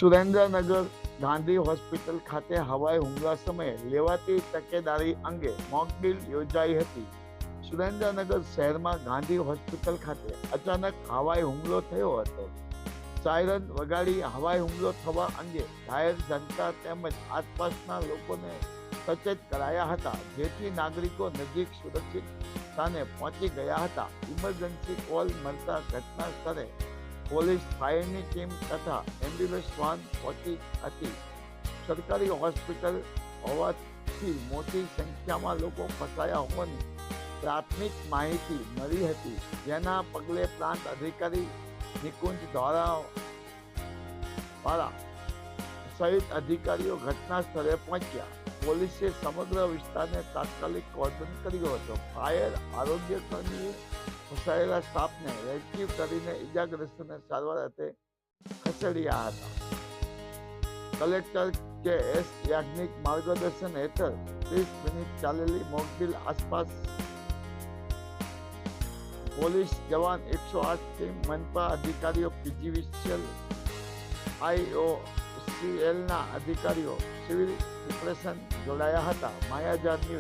Surendranagar Gandhi hospital ખાતે હવાઈ હુમલા સમયે લેવાતી તકેદારી અંગે મોકડ્રીલ યોજાઈ હતી. સુરેન્દ્રનગર શહેરમાં ગાંધી હોસ્પિટલ ખાતે અચાનક હવાઈ હુમલો થયો હતો. સાયરન વગાડી હવાઈ હુમલો થવા અંગે જાહેર જનતા તેમજ આસપાસના લોકોને સચેત કરાયા હતા, જેથી નાગરિકો નજીક સુરક્ષિત સ્થાને પહોંચી ગયા હતા. ઇમરજન્સી કોલ મળતા ઘટના સ્થળે પોલીસ, ફાયરની ટીમ તથા એમ્બ્યુલન્સ વાહન પહોંચી હતી. સરકારી હોસ્પિટલ હોવાથી મોટી સંખ્યામાં લોકો ફસાયા હોવાની પ્રાથમિક માહિતી મળી હતી, જેના પગલે પ્રાંત અધિકારી નિકુંજ દ્વારા સહિત અધિકારીઓ ઘટના સ્થળે પહોંચ્યા. પોલીસે સમગ્ર વિસ્તારને તાત્કાલિક કોર્ડન કર્યો હતો. ફાયર, આરોગ્ય કર્મીએ ફસાયેલા સ્ટાફને રેસ્ક્યુ કરીને ઇજાગ્રસ્તોને સારવાર અર્થે ખસેડ્યા હતા. કલેક્ટર કે એસ યાજ્ઞિક માર્ગદર્શન હેઠળ 30 મિનિટ ચાલેલી મોકડ્રીલ આસપાસ પોલીસ જવાન, 108 ટીમ, મનપા અધિકારીઓ, પીજીવીસીએલ, IOCL ના અધિકારીઓ, સિવિલ ડિપ્રેશન જોડાયા હતા. માયાજાર ન્યૂઝ.